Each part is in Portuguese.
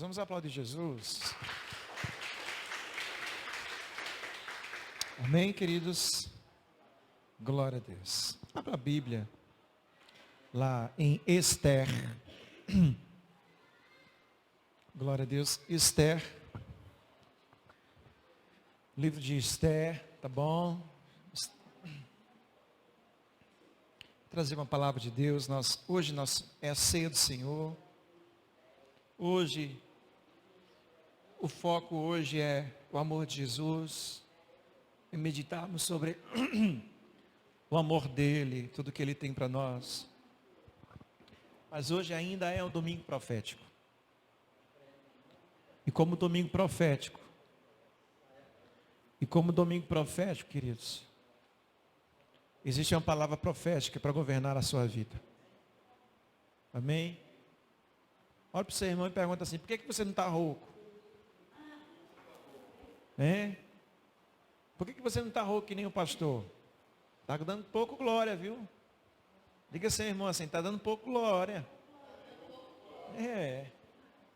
Vamos aplaudir Jesus. Amém, queridos? Glória a Deus. Abra a Bíblia lá em Esther. Glória a Deus. Esther. Livro de Esther, tá bom? Trazer uma palavra de Deus. Hoje é a ceia do Senhor. Hoje, o foco hoje é o amor de Jesus. E meditarmos sobre o amor dele, tudo que ele tem para nós. Mas hoje ainda é um domingo profético. E como domingo profético, queridos, existe uma palavra profética para governar a sua vida. Amém? Olha para o seu irmão e pergunta assim: por que você não está rouco? Por que você não está rouco que nem o pastor? Está dando pouco glória, viu? Diga assim, irmão, assim, está dando pouco glória.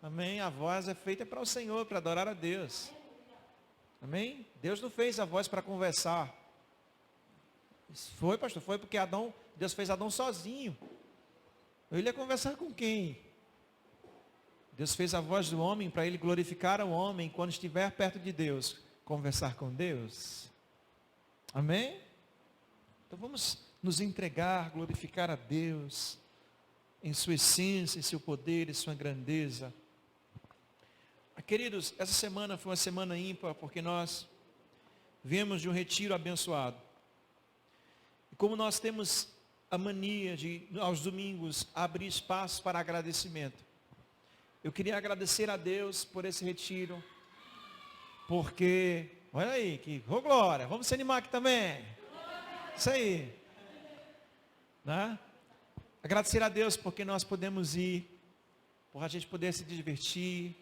Amém? A voz é feita para o Senhor, para adorar a Deus. Amém? Deus não fez a voz para conversar. Foi, pastor, foi porque Deus fez Adão sozinho. Ele ia conversar com quem? Deus fez a voz do homem para ele glorificar o homem quando estiver perto de Deus. Conversar com Deus. Amém? Então vamos nos entregar, glorificar a Deus em sua essência, em seu poder, em sua grandeza. Queridos, essa semana foi uma semana ímpar, porque nós viemos de um retiro abençoado. E como nós temos a mania de, aos domingos, abrir espaço para agradecimento, eu queria agradecer a Deus por esse retiro, porque, olha aí, que glória, vamos se animar aqui também. Isso aí. Né? Agradecer a Deus porque nós podemos ir, por a gente poder se divertir,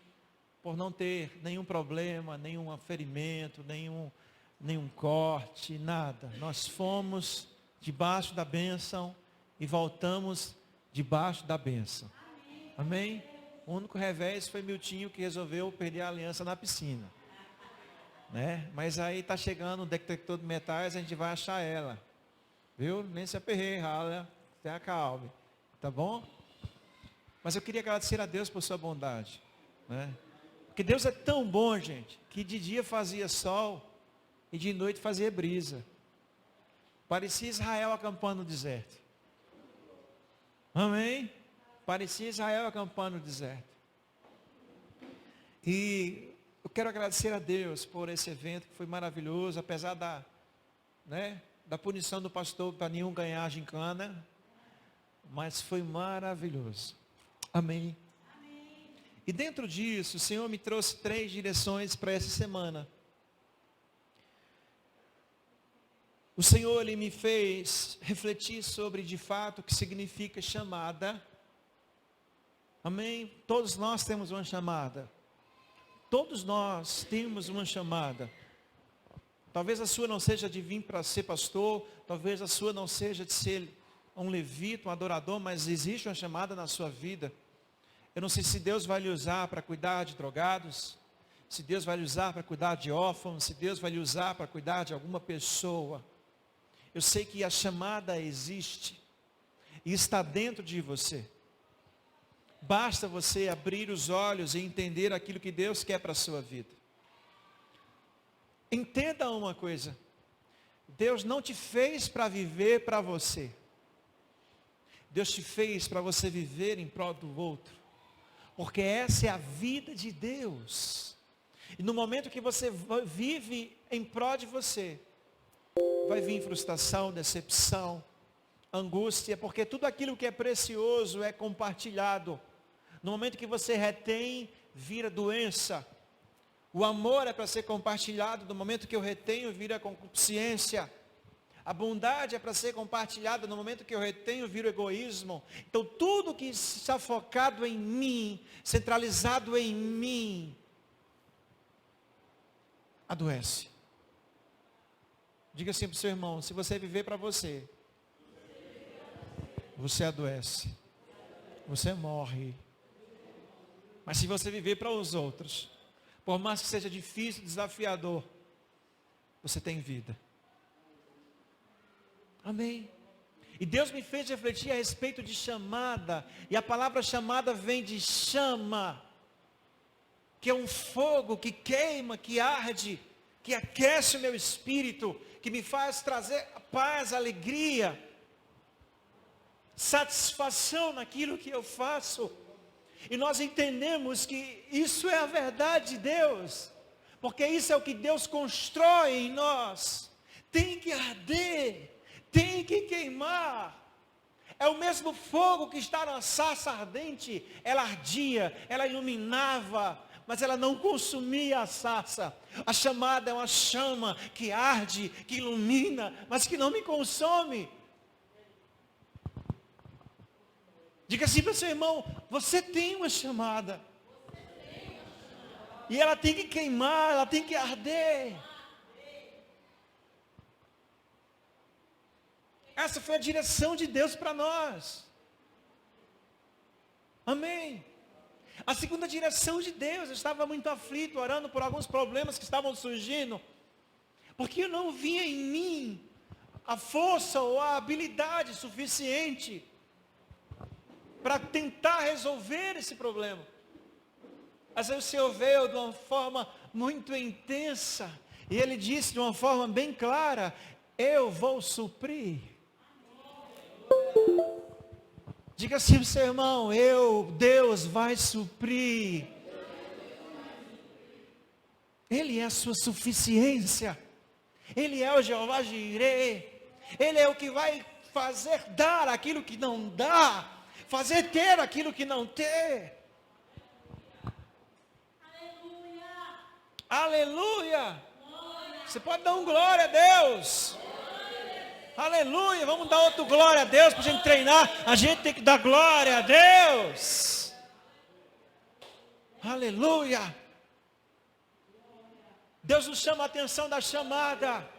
por não ter nenhum problema, nenhum ferimento, nenhum corte, nada. Nós fomos debaixo da bênção e voltamos debaixo da bênção. Amém? O único revés foi Miltinho que resolveu perder a aliança na piscina. Né? Mas aí está chegando um detector de metais, a gente vai achar ela. Viu? Nem se aperreie, rala, se acalme. Tá bom? Mas eu queria agradecer a Deus por sua bondade. Né? Porque Deus é tão bom, gente, que de dia fazia sol e de noite fazia brisa. Parecia Israel acampando no deserto. Amém? Parecia Israel acampando no deserto. E eu quero agradecer a Deus por esse evento que foi maravilhoso, apesar da punição do pastor para nenhum ganhar a gincana, mas foi maravilhoso. Amém. E dentro disso, o Senhor me trouxe 3 direções para essa semana. O Senhor, Ele me fez refletir sobre, de fato, o que significa chamada. Amém? Todos nós temos uma chamada. Todos nós temos uma chamada. Talvez a sua não seja de vir para ser pastor, talvez a sua não seja de ser um levita, um adorador, mas existe uma chamada na sua vida. Eu não sei se Deus vai lhe usar para cuidar de drogados, se Deus vai lhe usar para cuidar de órfãos, se Deus vai lhe usar para cuidar de alguma pessoa. Eu sei que a chamada existe e está dentro de você. Basta você abrir os olhos e entender aquilo que Deus quer para a sua vida. Entenda uma coisa. Deus não te fez para viver para você. Deus te fez para você viver em prol do outro. Porque essa é a vida de Deus. E no momento que você vive em prol de você, vai vir frustração, decepção, angústia, porque tudo aquilo que é precioso é compartilhado. No momento que você retém, vira doença. O amor é para ser compartilhado. No momento que eu retenho, vira concupiscência. A bondade é para ser compartilhada. No momento que eu retenho, vira egoísmo. Então tudo que está focado em mim, centralizado em mim, adoece. Diga assim para o seu irmão: se você viver para você, você adoece. Você morre. Mas se você viver para os outros, por mais que seja difícil, desafiador, você tem vida. Amém. E Deus me fez refletir a respeito de chamada. E a palavra chamada vem de chama, que é um fogo que queima, que arde, que aquece o meu espírito, que me faz trazer paz, alegria, satisfação naquilo que eu faço. E nós entendemos que isso é a verdade de Deus, porque isso é o que Deus constrói em nós. Tem que arder, tem que queimar. É o mesmo fogo que está na sarça ardente. Ela ardia, ela iluminava, mas ela não consumia a sarça. A chamada é uma chama que arde, que ilumina, mas que não me consome. Diga assim para o seu irmão: você tem uma chamada. E ela tem que queimar, ela tem que arder. Essa foi a direção de Deus para nós. Amém. A segunda direção de Deus, eu estava muito aflito, orando por alguns problemas que estavam surgindo, porque eu não via em mim a força ou a habilidade suficiente para tentar resolver esse problema. Mas aí o Senhor veio de uma forma muito intensa, e Ele disse de uma forma bem clara: eu vou suprir. Diga assim para o seu irmão: Deus vai suprir. Ele é a sua suficiência. Ele é o Jeová Jireh. Ele é o que vai fazer dar aquilo que não dá, fazer ter aquilo que não ter. Aleluia. Você pode dar um glória a Deus. Aleluia. Vamos dar outro glória a Deus para a gente treinar. A gente tem que dar glória a Deus. Aleluia. Deus nos chama a atenção da chamada,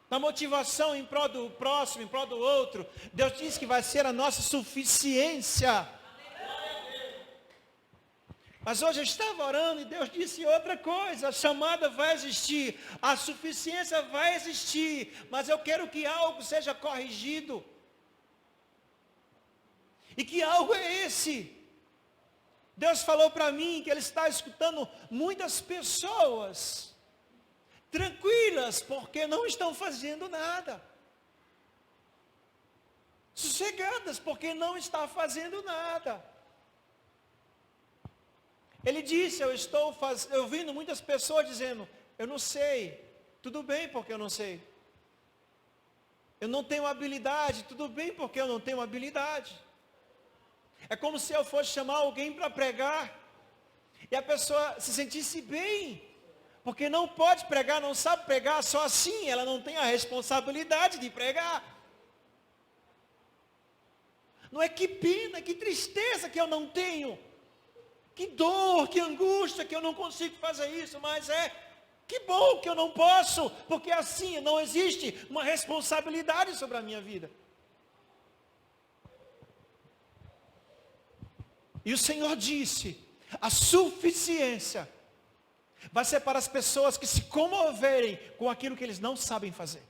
da motivação em prol do próximo, em prol do outro. Deus diz que vai ser a nossa suficiência. Mas hoje eu estava orando e Deus disse outra coisa: a chamada vai existir, a suficiência vai existir, mas eu quero que algo seja corrigido. E que algo é esse? Deus falou para mim que Ele está escutando muitas pessoas tranquilas, porque não estão fazendo nada. Sossegadas, porque não está fazendo nada. Ele disse: eu estou ouvindo muitas pessoas dizendo: eu não sei. Tudo bem, porque eu não sei. Eu não tenho habilidade. Tudo bem, porque eu não tenho habilidade. É como se eu fosse chamar alguém para pregar, e a pessoa se sentisse bem, porque não pode pregar, não sabe pregar, só assim ela não tem a responsabilidade de pregar. Não é que pena, que tristeza que eu não tenho, que dor, que angústia que eu não consigo fazer isso, mas que bom que eu não posso, porque assim não existe uma responsabilidade sobre a minha vida. E o Senhor disse: a suficiência vai ser para as pessoas que se comoverem com aquilo que eles não sabem fazer.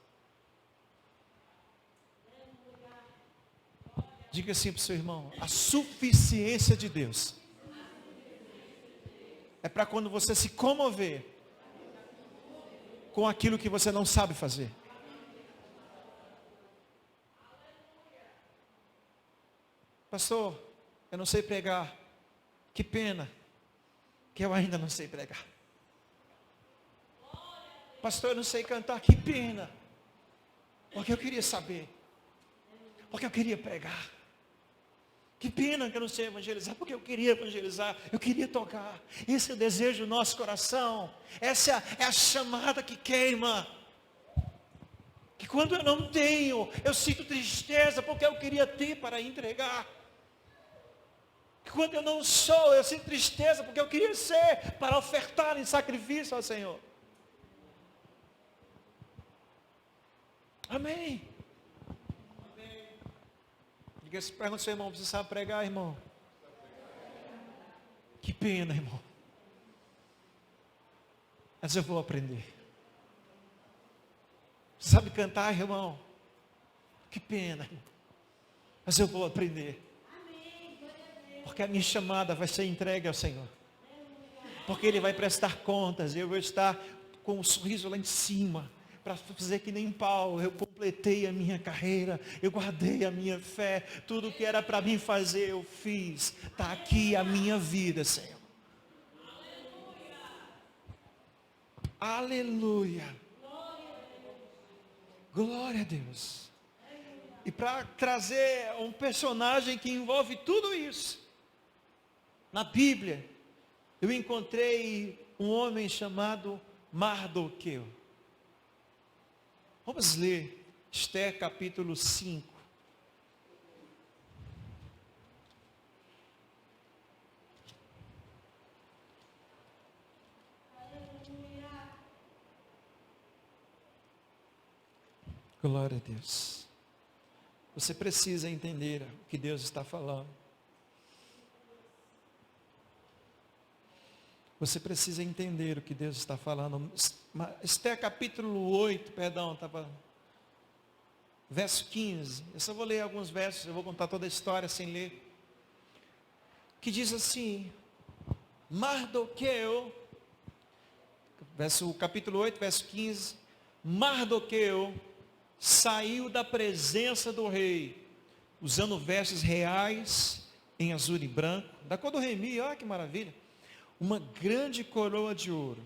Diga assim para o seu irmão: a suficiência de Deus é para quando você se comover com aquilo que você não sabe fazer. Pastor, eu não sei pregar. Que pena que eu ainda não sei pregar. Pastor, eu não sei cantar. Que pena, porque eu queria saber, porque eu queria pregar. Que pena que eu não sei evangelizar, porque eu queria evangelizar, eu queria tocar. Esse é o desejo do nosso coração. Essa é a chamada que queima. Que quando eu não tenho, eu sinto tristeza, porque eu queria ter para entregar. Que quando eu não sou, eu sinto tristeza, porque eu queria ser para ofertar em sacrifício ao Senhor. Amém. Pergunta ao seu irmão: você sabe pregar, irmão? Que pena, irmão. Mas eu vou aprender. Sabe cantar, irmão? Que pena, irmão. Mas eu vou aprender. Porque a minha chamada vai ser entregue ao Senhor. Porque Ele vai prestar contas. Eu vou estar com um sorriso lá em cima. Para fazer que nem Paulo. Eu completei a minha carreira. Eu guardei a minha fé. Tudo que era para mim fazer, eu fiz. Está aqui a minha vida, Senhor. Aleluia. Glória a Deus. E para trazer um personagem que envolve tudo isso, na Bíblia, eu encontrei um homem chamado Mardoqueu. Vamos ler Esther capítulo 5. Glória a Deus. Você precisa entender o que Deus está falando. Você precisa entender o que Deus está falando. Esther capítulo 8, perdão, estava verso 15. Eu só vou ler alguns versos, eu vou contar toda a história sem ler. Que diz assim: Mardoqueu, capítulo 8, verso 15. Mardoqueu saiu da presença do rei, usando vestes reais em azul e branco, da cor do remi, olha que maravilha, uma grande coroa de ouro,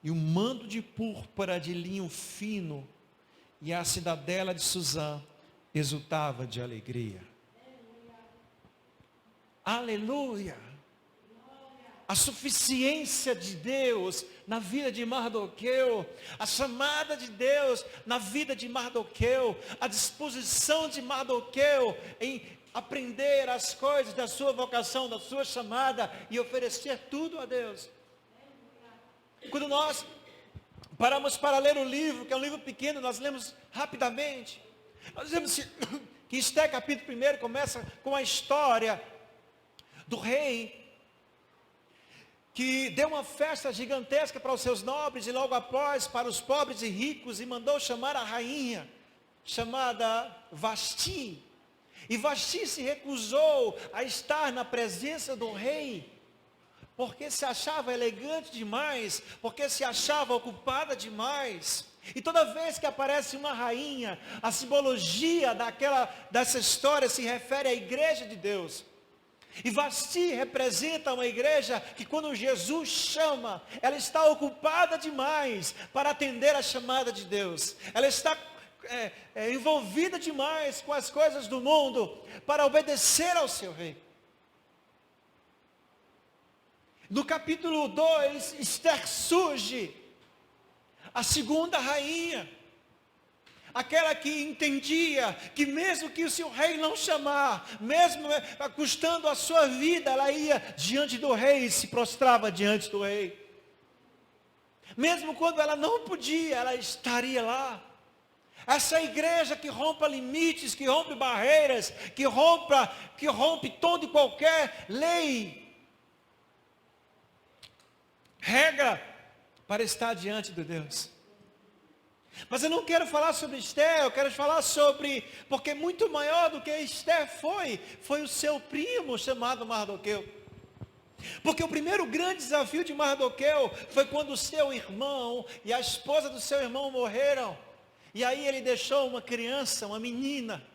e um manto de púrpura de linho fino, e a cidadela de Suzã exultava de alegria. Aleluia! A suficiência de Deus na vida de Mardoqueu, a chamada de Deus na vida de Mardoqueu, a disposição de Mardoqueu em aprender as coisas da sua vocação, da sua chamada e oferecer tudo a Deus. Quando nós paramos para ler o livro, que é um livro pequeno, nós lemos rapidamente. Nós vemos que Esther capítulo 1 começa com a história do rei que deu uma festa gigantesca para os seus nobres e logo após para os pobres e ricos e mandou chamar a rainha chamada Vasti. E Vasti se recusou a estar na presença do rei, porque se achava elegante demais, porque se achava ocupada demais. E toda vez que aparece uma rainha, a simbologia dessa história se refere à igreja de Deus. E Vasti representa uma igreja que quando Jesus chama, ela está ocupada demais para atender a chamada de Deus. Ela está envolvida demais com as coisas do mundo para obedecer ao seu rei. No capítulo 2, Esther surge, a segunda rainha. Aquela que entendia que mesmo que o seu rei não chamar, mesmo custando a sua vida, ela ia diante do rei e se prostrava diante do rei. Mesmo quando ela não podia, ela estaria lá. Essa igreja que rompa limites, que rompe barreiras, que rompe toda e qualquer lei, regra, para estar diante de Deus. Mas eu não quero falar sobre Esther, eu quero falar sobre, porque muito maior do que Esther foi o seu primo chamado Mardoqueu. Porque o primeiro grande desafio de Mardoqueu foi quando o seu irmão e a esposa do seu irmão morreram. E aí ele deixou uma criança, uma menina.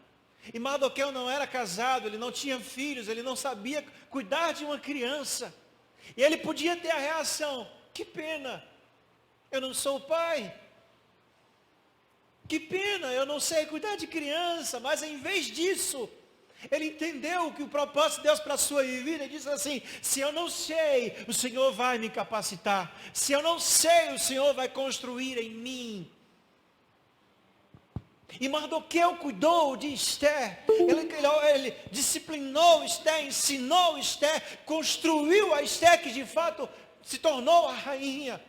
E Mardoqueu não era casado, ele não tinha filhos, ele não sabia cuidar de uma criança. E ele podia ter a reação: que pena, eu não sou o pai. Que pena, eu não sei cuidar de criança. Mas em vez disso, ele entendeu que o propósito de Deus para a sua vida, e disse assim: se eu não sei, o Senhor vai me capacitar. Se eu não sei, o Senhor vai construir em mim. E Mardoqueu cuidou de Esther, ele disciplinou Esther, ensinou Esther, construiu a Esther que de fato se tornou a rainha.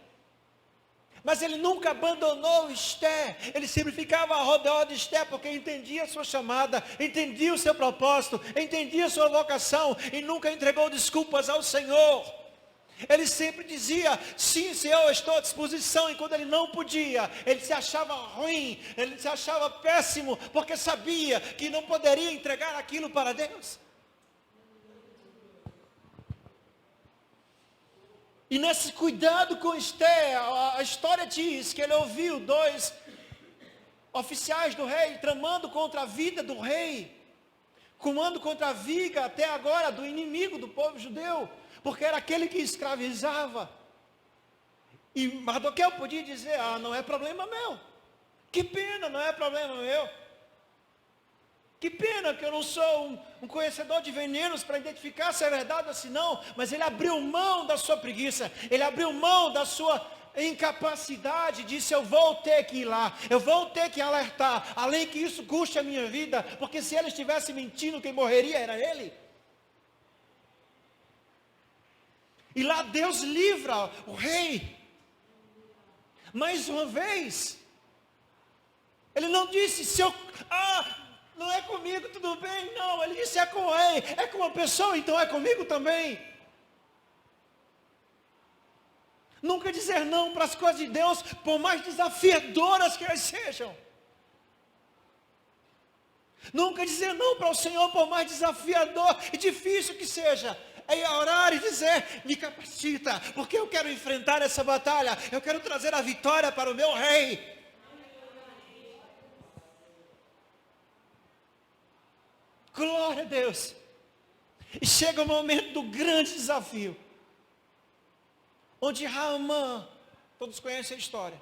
Mas ele nunca abandonou Esther. Ele sempre ficava ao redor de Esther, porque entendia a sua chamada, entendia o seu propósito, entendia a sua vocação, e nunca entregou desculpas ao Senhor. Ele sempre dizia, sim Senhor, eu estou à disposição. E quando ele não podia, ele se achava ruim, ele se achava péssimo, porque sabia que não poderia entregar aquilo para Deus. E nesse cuidado com Esther, a história diz que ele ouviu 2 oficiais do rei tramando contra a vida do rei, comando contra a vida até agora do inimigo do povo judeu, porque era aquele que escravizava. E Mardoqueu podia dizer, não é problema meu, que pena, não é problema meu. Que pena que eu não sou um conhecedor de venenos para identificar se é verdade ou se não, mas ele abriu mão da sua preguiça, ele abriu mão da sua incapacidade, disse, eu vou ter que ir lá, eu vou ter que alertar, além que isso custe a minha vida, porque se ele estivesse mentindo, quem morreria era ele. E lá Deus livra o rei, mais uma vez. Ele não disse, se eu... não é comigo, tudo bem. Não, ele disse, é com o rei, é com uma pessoa, então é comigo também. Nunca dizer não para as coisas de Deus, por mais desafiadoras que elas sejam. Nunca dizer não para o Senhor, por mais desafiador e difícil que seja. É orar e dizer, me capacita, porque eu quero enfrentar essa batalha, eu quero trazer a vitória para o meu rei. Glória a Deus. E chega o momento do grande desafio, onde Haamã, todos conhecem a história,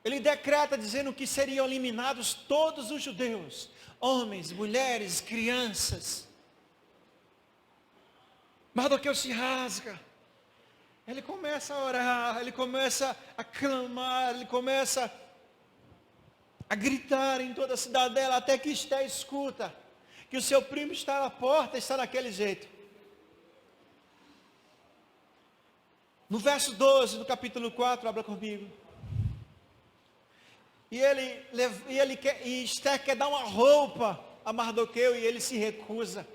ele decreta dizendo que seriam eliminados todos os judeus, homens, mulheres, crianças. Mardoqueu se rasga, ele começa a orar, ele começa a clamar, ele começa a gritar em toda a cidadela, até que Esther escuta que o seu primo está na porta, está daquele jeito. No verso 12 do capítulo 4, abra comigo. E Esther quer dar uma roupa a Mardoqueu e ele se recusa.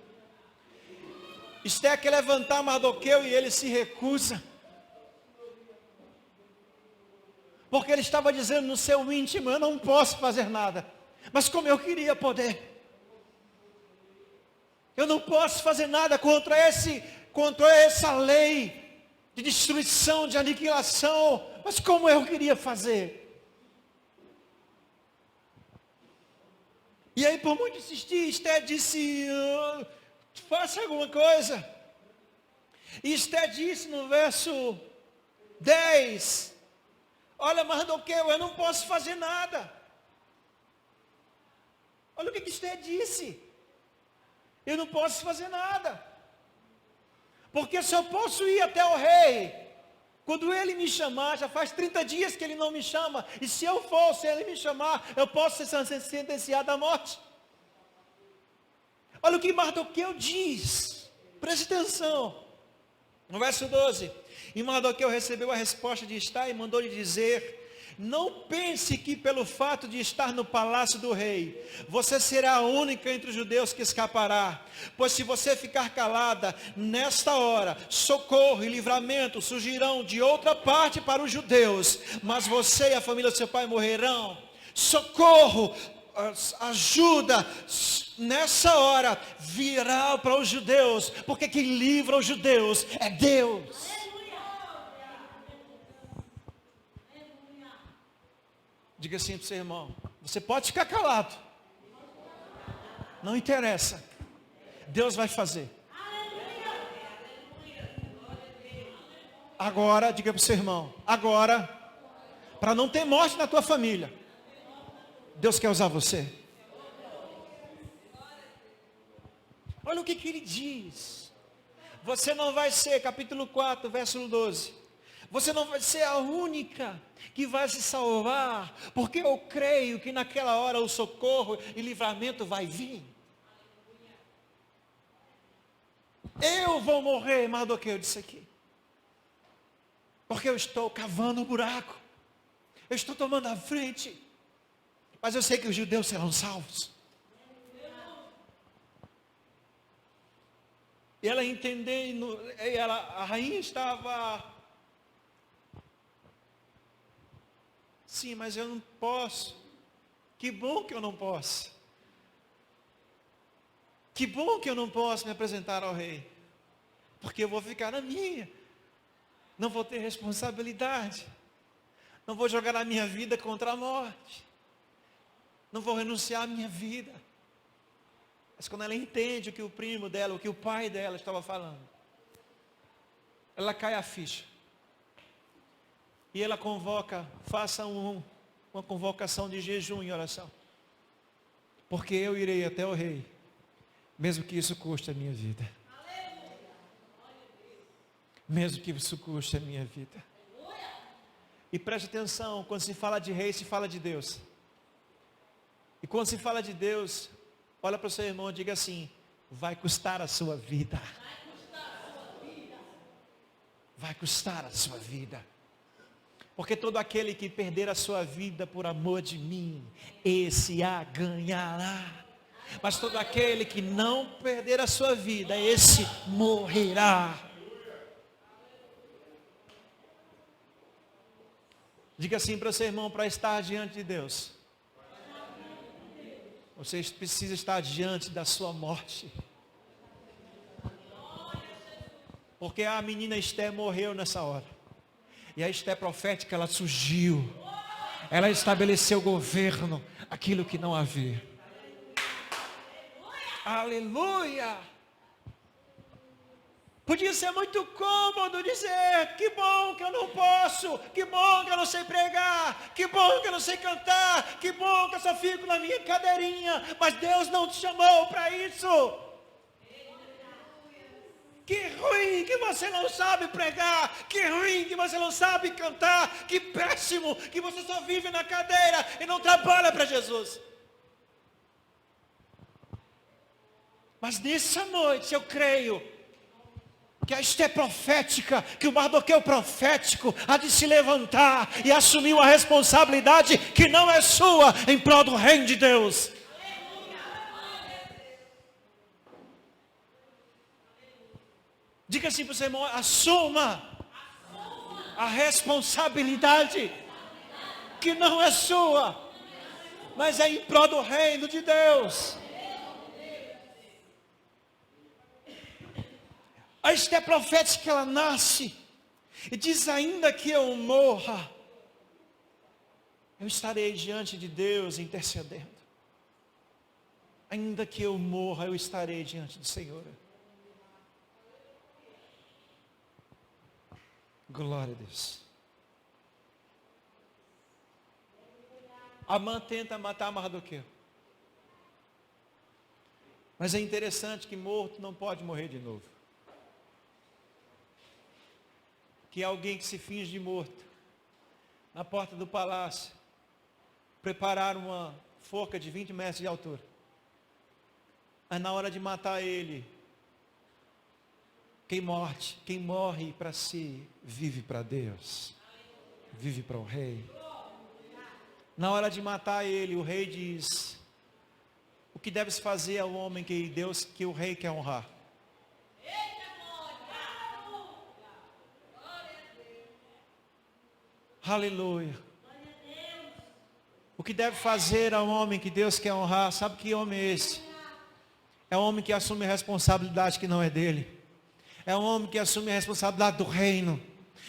Esther quer levantar Mardoqueu e ele se recusa. Porque ele estava dizendo no seu íntimo, eu não posso fazer nada. Mas como eu queria poder. Eu não posso fazer nada contra essa lei de destruição, de aniquilação. Mas como eu queria fazer. E aí por muito insistir, Esther disse, faça alguma coisa. E Esther disse no verso 10, olha Mardoqueu, eu não posso fazer nada. Olha o que Esther disse. Eu não posso fazer nada. Porque se eu posso ir até o rei, quando ele me chamar, já faz 30 dias que ele não me chama, e se eu for, se ele me chamar, eu posso ser sentenciado à morte. Olha o que Mardoqueu diz, preste atenção, no verso 12, e Mardoqueu recebeu a resposta de Esther e mandou-lhe dizer, não pense que pelo fato de estar no palácio do rei, você será a única entre os judeus que escapará, pois se você ficar calada, nesta hora, socorro e livramento surgirão de outra parte para os judeus, mas você e a família do seu pai morrerão. Socorro, ajuda, nessa hora, virá para os judeus, porque quem livra os judeus é Deus. Diga assim para o seu irmão, você pode ficar calado, não interessa, Deus vai fazer. Agora, diga para o seu irmão, agora, para não ter morte na tua família, Deus quer usar você. Olha o que ele diz, você não vai ser, capítulo 4, verso 12, você não vai ser a única que vai se salvar, porque eu creio que naquela hora o socorro e livramento vai vir. Eu vou morrer, Mardoqueu disse aqui. Porque eu estou cavando um buraco. Eu estou tomando a frente. Mas eu sei que os judeus serão salvos. E ela entendendo, a rainha estava... Sim, mas eu não posso. Que bom que eu não posso. Que bom que eu não posso me apresentar ao rei. Porque eu vou ficar na minha. Não vou ter responsabilidade. Não vou jogar a minha vida contra a morte. Não vou renunciar à minha vida. Mas quando ela entende o que o primo dela, o que o pai dela estava falando, ela cai a ficha. E ela convoca, faça uma convocação de jejum e oração. Porque eu irei até o rei, mesmo que isso custe a minha vida. Mesmo que isso custe a minha vida. E preste atenção, quando se fala de rei, se fala de Deus. E quando se fala de Deus, olha para o seu irmão e diga assim: vai custar a sua vida. Vai custar a sua vida. Porque todo aquele que perder a sua vida por amor de mim, esse a ganhará. Mas todo aquele que não perder a sua vida, esse morrerá. Diga assim para o seu irmão: para estar diante de Deus, você precisa estar diante da sua morte. Porque a menina Esté morreu nessa hora. E a Esté profética, ela surgiu. Ela estabeleceu governo, aquilo que não havia. Aleluia! Podia ser muito cômodo dizer: que bom que eu não posso, que bom que eu não sei pregar, que bom que eu não sei cantar, que bom que eu só fico na minha cadeirinha. Mas Deus não te chamou para isso. Que ruim que você não sabe pregar, que ruim que você não sabe cantar, que péssimo que você só vive na cadeira e não trabalha para Jesus. Mas nessa noite eu creio que a Esté profética, que o Mardoqueu profético há de se levantar e assumir uma responsabilidade que não é sua, em prol do reino de Deus. Diga assim para o seu irmão: assuma a responsabilidade que não é sua, mas é em prol do reino de Deus. A Esté profética, ela nasce e diz: ainda que eu morra, eu estarei diante de Deus intercedendo. Ainda que eu morra, eu estarei diante do Senhor. Glória a Deus. Amã tenta matar Mardoqueu. Mas é interessante que morto não pode morrer de novo. Que alguém que se finge de morto, na porta do palácio, preparar uma forca de 20 metros de altura. Mas na hora de matar ele, quem morre para si, vive para Deus. Vive para o rei. Na hora de matar ele, o rei diz: o que deve se fazer ao homem que o rei quer honrar? Aleluia. O que deve fazer ao homem que Deus quer honrar? Sabe que homem é esse? É um homem que assume a responsabilidade que não é dele. É um homem que assume a responsabilidade do reino.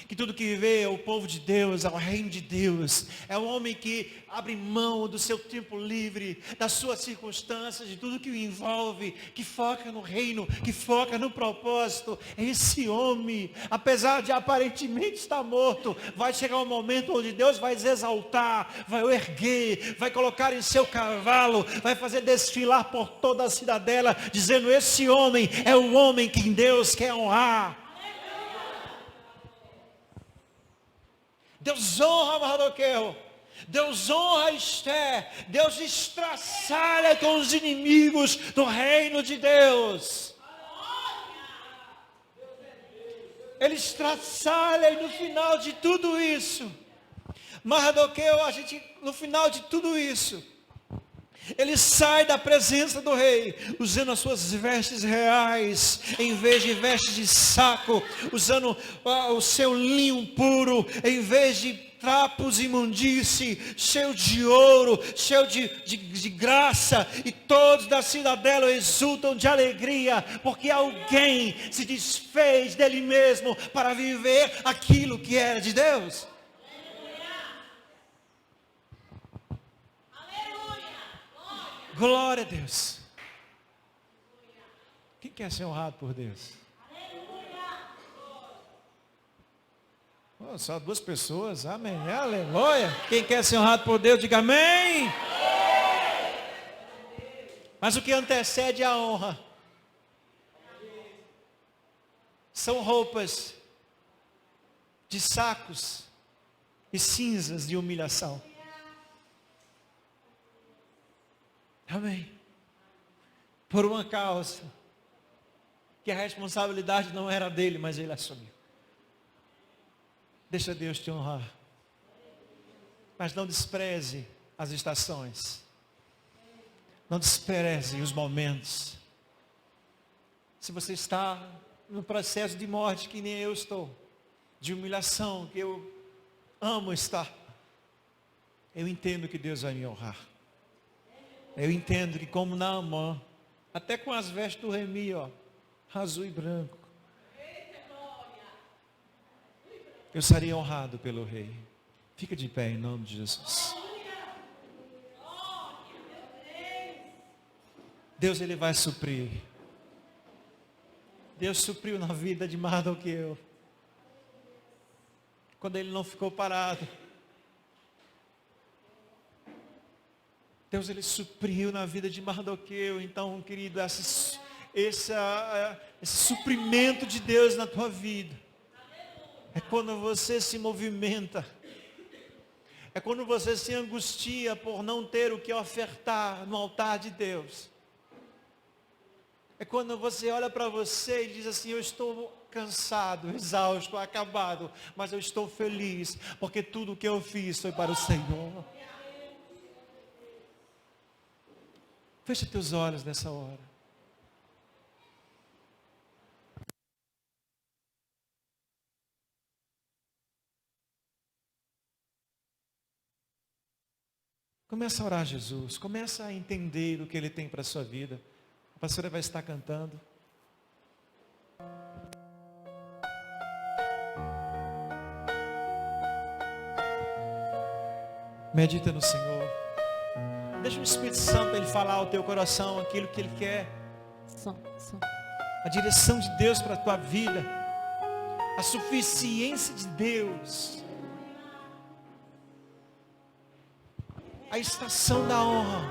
Que tudo que vê é o povo de Deus, é o reino de Deus. É um homem que abre mão do seu tempo livre, das suas circunstâncias, de tudo que o envolve, que foca no reino, que foca no propósito. Esse homem, apesar de aparentemente estar morto, vai chegar um momento onde Deus vai exaltar, vai o erguer, vai colocar em seu cavalo, vai fazer desfilar por toda a cidadela, dizendo: esse homem é o homem que Deus quer honrar. Deus honra Mardoqueu, Deus honra Esté, Deus estraçalha com os inimigos do reino de Deus. ele estraçalha e no final de tudo isso, Mardoqueu, no final de tudo isso, ele sai da presença do rei, usando as suas vestes reais, em vez de vestes de saco, usando o seu linho puro, em vez de trapos imundície, cheio de ouro, cheio de graça, e todos da cidadela exultam de alegria, porque alguém se desfez dele mesmo para viver aquilo que era de Deus. Glória a Deus. Quem quer ser honrado por Deus? Oh, só 2 pessoas, amém, aleluia. Quem quer ser honrado por Deus, diga amém. Mas o que antecede a honra são roupas de sacos e cinzas de humilhação. Amém. Por uma causa que a responsabilidade não era dele, mas ele assumiu. Deixa Deus te honrar. Mas não despreze as estações. Não despreze os momentos. Se você está no processo de morte que nem eu estou, de humilhação que eu amo estar, eu entendo que Deus vai me honrar. Eu entendo que como Naamã, até com as vestes do Remi, azul e branco, eu seria honrado pelo rei. Fica de pé em nome de Jesus. Deus, ele vai suprir. Deus supriu na vida de Mardoqueu, quando ele não ficou parado. Deus, ele supriu na vida de Mardoqueu. Então, querido, esse suprimento de Deus na tua vida é quando você se movimenta, é quando você se angustia por não ter o que ofertar no altar de Deus, é quando você olha para você e diz assim: eu estou cansado, exausto, acabado, mas eu estou feliz, porque tudo o que eu fiz foi para o Senhor. Fecha teus olhos nessa hora. Começa a orar a Jesus. Começa a entender o que Ele tem para a sua vida. A pastora vai estar cantando. Medita no Senhor. Deixa o Espírito Santo ele falar ao teu coração aquilo que Ele quer. A direção de Deus para a tua vida. A suficiência de Deus. A estação da honra.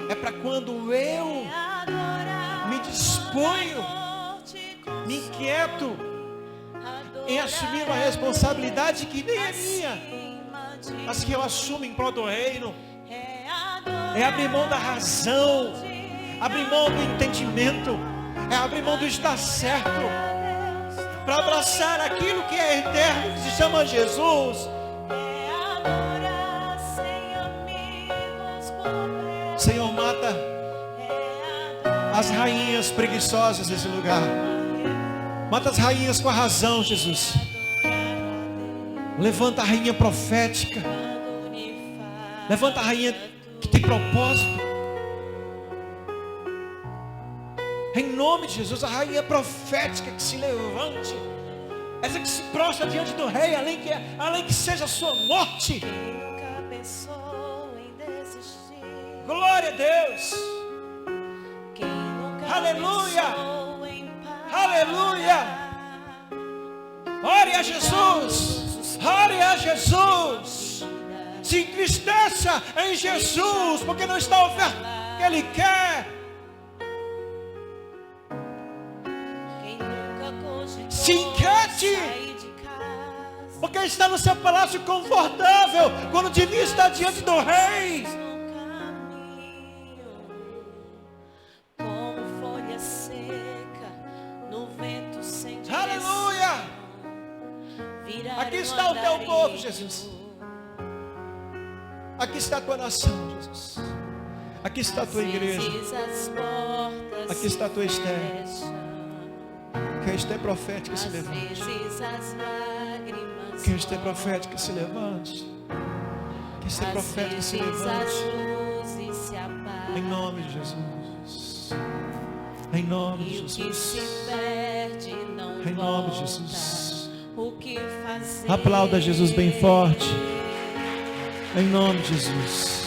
É para quando eu me disponho, me inquieto em assumir uma responsabilidade que nem é minha, mas que eu assumo em prol do reino. É abrir mão da razão, abrir mão do entendimento, é abrir mão do estar certo, para abraçar aquilo que é eterno, que se chama Jesus. Senhor, mata as rainhas preguiçosas desse lugar. Mata as rainhas com a razão, Jesus. Levanta a rainha profética. Levanta a rainha que tem propósito. Em nome de Jesus, a rainha profética que se levante. Essa que se prostra diante do rei, além que seja a sua morte. Glória a Deus. Aleluia. Aleluia. Ore a Jesus. Ore a Jesus. Se entristeça em Jesus, porque não está ofertando o que Ele quer. Se inquiete, porque está no seu palácio confortável, quando devia estar diante do rei. teu povo, Jesus. Aqui está a tua nação, Jesus. Aqui está a tua igreja. Aqui está a tua Esther. Que a Esther profética se levante. Que a Esther profética se levante. Que a Esther profética se levante. Em nome de Jesus. Em nome de Jesus. Em nome de Jesus. Aplauda Jesus bem forte. Em nome de Jesus.